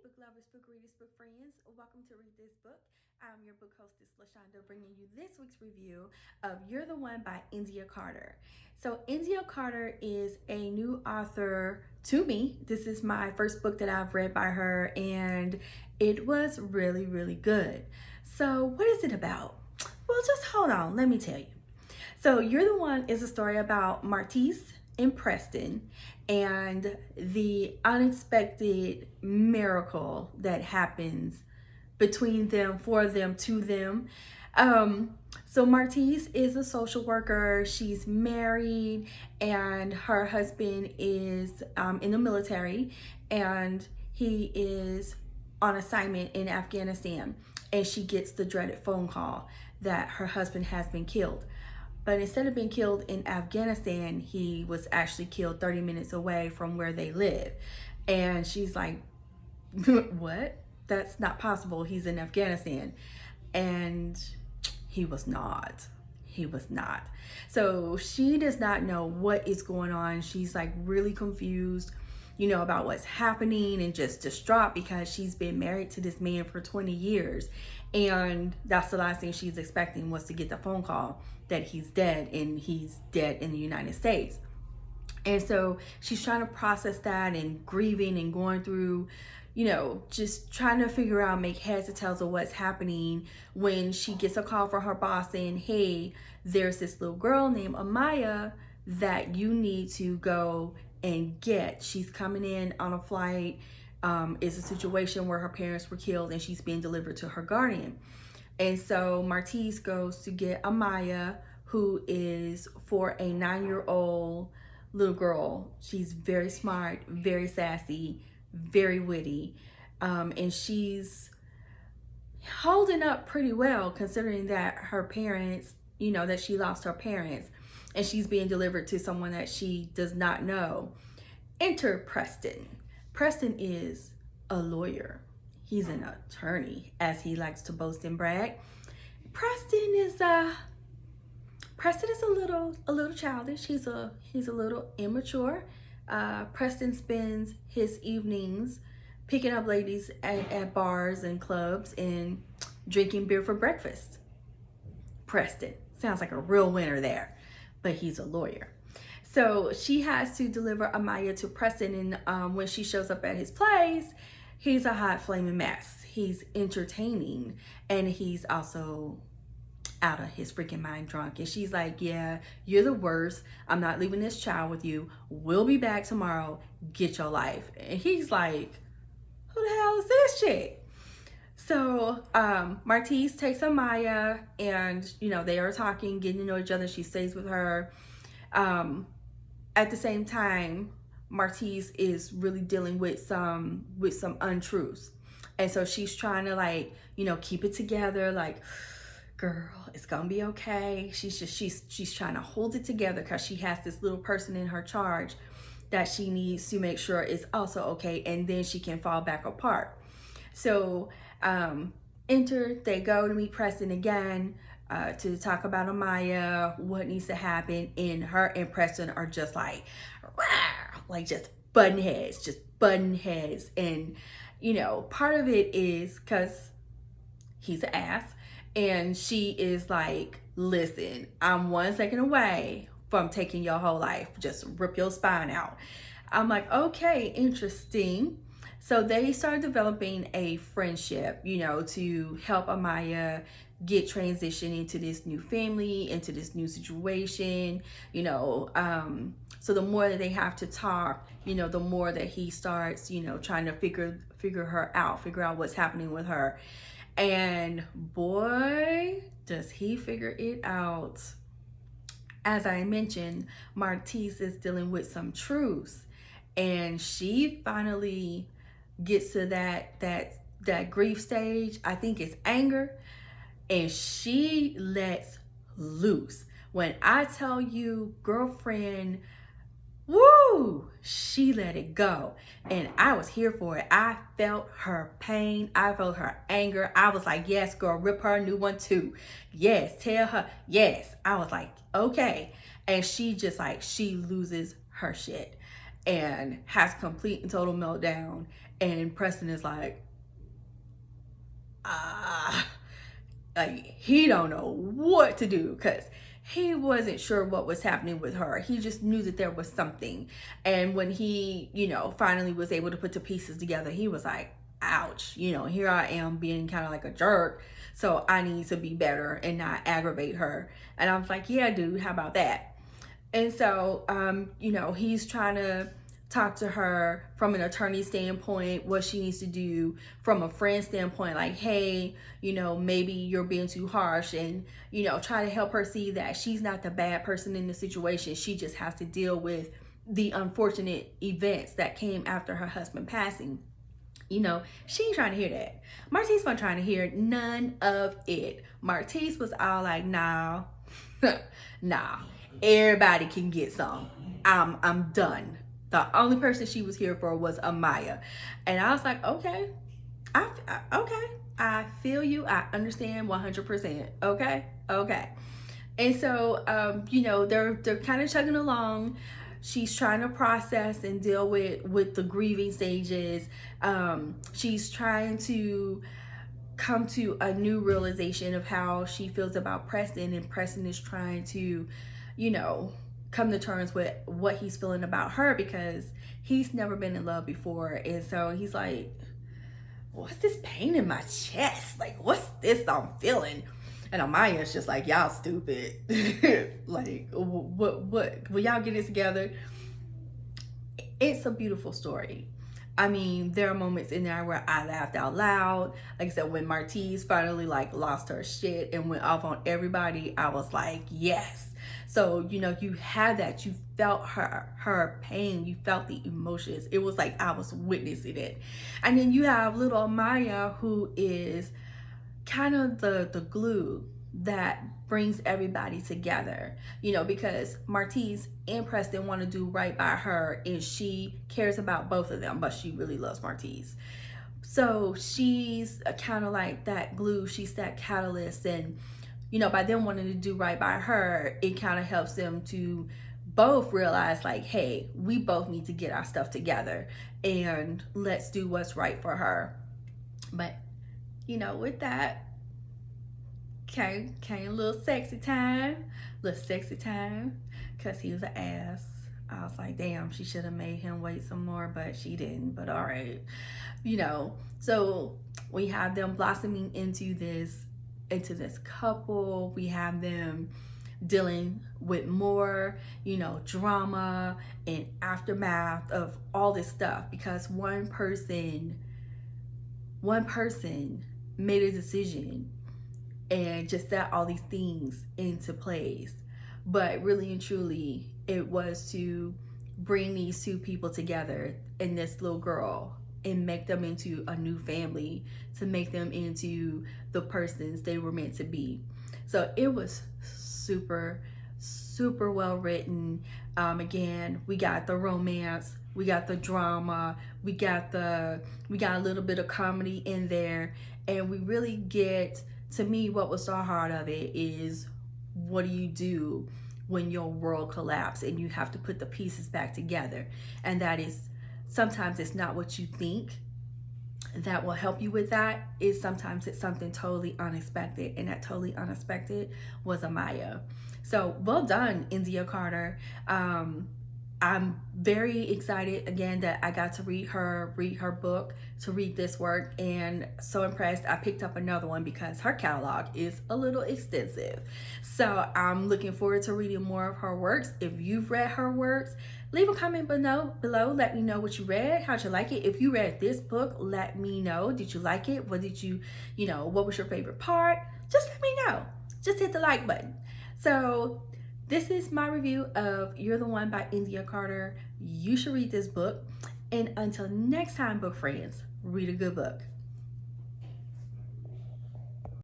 book lovers, book readers, book friends. Welcome to Read This Book. I'm your book hostess, LaShonda, bringing you this week's review of You're the One by Endiya Carter. So, Endiya Carter is a new author to me. This is my first book that I've read by her, and it was really, really good. So, what is it about? Well, just hold on, let me tell you. So, You're the One is a story about Martese and Preston and the unexpected miracle that happens between them, for them, to them. So Martese is a social worker. She's married, and her husband is in the military, and he is on assignment in Afghanistan. And she gets the dreaded phone call that her husband has been killed. But instead of being killed in Afghanistan, he was actually killed 30 minutes away from where they live. And she's like, what? That's not possible. He's in Afghanistan. And he was not. He was not. So she does not know what is going on. She's like really confused, about what's happening, and just distraught because she's been married to this man for 20 years. And that's the last thing she's expecting, was to get the phone call that he's dead, and he's dead in the United States. And so she's trying to process that and grieving and going through, just trying to figure out, make heads or tails of what's happening, when she gets a call from her boss saying, hey, there's this little girl named Amaya that you need to go and get. She's coming in on a flight. It's a situation where her parents were killed and she's being delivered to her guardian. And so Martese goes to get Amaya, who is for a 9-year-old little girl. She's very smart, very sassy, very witty. And she's holding up pretty well, considering that her parents, that she lost her parents, and she's being delivered to someone that she does not know. Enter Preston. Preston is a lawyer. He's an attorney, as he likes to boast and brag. Preston is a little childish. He's a little immature. Preston spends his evenings picking up ladies at bars and clubs and drinking beer for breakfast. Preston sounds like a real winner there, but he's a lawyer. So she has to deliver Amaya to Preston, and when she shows up at his place, he's a hot flaming mess. He's entertaining, and he's also out of his freaking mind drunk. And she's like, yeah, you're the worst. I'm not leaving this child with you. We'll be back tomorrow. Get your life. And he's like, who the hell is this chick? So Martese takes Amaya, and they are talking, getting to know each other. She stays with her. At the same time, Martese is really dealing with some untruths. And so she's trying to keep it together, like, girl, it's gonna be okay. She's trying to hold it together because she has this little person in her charge that she needs to make sure is also okay, and then she can fall back apart. So they go to meet Preston again, to talk about Amaya, what needs to happen, and her and Preston are just like just button heads. And part of it is because he's an ass, and she is like, listen, I'm 1 second away from taking your whole life, just rip your spine out. I'm like, okay, interesting. So they started developing a friendship, to help Amaya get transitioned into this new family, into this new situation, so the more that they have to talk, the more that he starts, trying to figure her out, figure out what's happening with her. And boy, does he figure it out. As I mentioned, Martese is dealing with some truths, and she finally gets to that grief stage. I think it's anger, and she lets loose. When I tell you, girlfriend, woo, she let it go. And I was here for it. I felt her pain. I felt her anger. I was like, yes, girl, rip her a new one too. Yes, tell her. Yes. I was like, okay. And she just she loses her shit. and has complete and total meltdown. And Preston is like, like he don't know what to do, because he wasn't sure what was happening with her. He just knew that there was something. And when he, finally was able to put the pieces together, he was like, ouch, here I am being kind of like a jerk. So I need to be better and not aggravate her. And I was like, yeah, dude, how about that? And so, he's trying to talk to her from an attorney standpoint, what she needs to do from a friend standpoint, like, hey, maybe you're being too harsh, and, try to help her see that she's not the bad person in the situation. She just has to deal with the unfortunate events that came after her husband passing. She ain't trying to hear that. Martese wasn't trying to hear none of it. Martese was all like, nah, nah, everybody can get some. I'm done. The only person she was here for was Amaya. And I was like, okay, I feel you. I understand 100%. Okay. And so, they're kind of chugging along. She's trying to process and deal with the grieving stages. She's trying to come to a new realization of how she feels about Preston, and Preston is trying to, come to terms with what he's feeling about her, because he's never been in love before. And so he's like, what's this pain in my chest? Like, what's this I'm feeling? And Amaya's just like, y'all stupid. Like, what? Will y'all get it together? It's a beautiful story. I mean, there are moments in there where I laughed out loud. Like I said, when Martese finally lost her shit and went off on everybody, I was like, yes. So, you had that. You felt her pain. You felt the emotions. It was like I was witnessing it. And then you have little Amaya, who is kind of the glue that brings everybody together, because Martese and Preston want to do right by her, and she cares about both of them, but she really loves Martese. So she's kind of like that glue. She's that catalyst. And by them wanting to do right by her, it kind of helps them to both realize, like, hey, we both need to get our stuff together and let's do what's right for her. But with that came a little sexy time, because he was an ass. I was like, damn, she should have made him wait some more, but she didn't. But all right, so we have them blossoming into this couple. We have them dealing with more, drama and aftermath of all this stuff, because one person made a decision and just set all these things into place. But really and truly, it was to bring these two people together and this little girl and make them into a new family, to make them into the persons they were meant to be. So it was super, super well written. Again, we got the romance, we got the drama, we got a little bit of comedy in there, and we really get, to me, what was the heart of it is, what do you do when your world collapses and you have to put the pieces back together? And that is, sometimes it's not what you think that will help you with that. Sometimes it's something totally unexpected, and that totally unexpected was Amaya. So well done, Endiya Carter. I'm very excited again that I got to read her book, to read this work, and so impressed. I picked up another one because her catalog is a little extensive. So I'm looking forward to reading more of her works. If you've read her works, leave a comment below. Let me know what you read, how'd you like it. If you read this book, let me know. Did you like it? What did you, what was your favorite part? Just let me know. Just hit the like button. So this is my review of You're the One by Endiya Carter. You should read this book. And until next time, book friends, read a good book.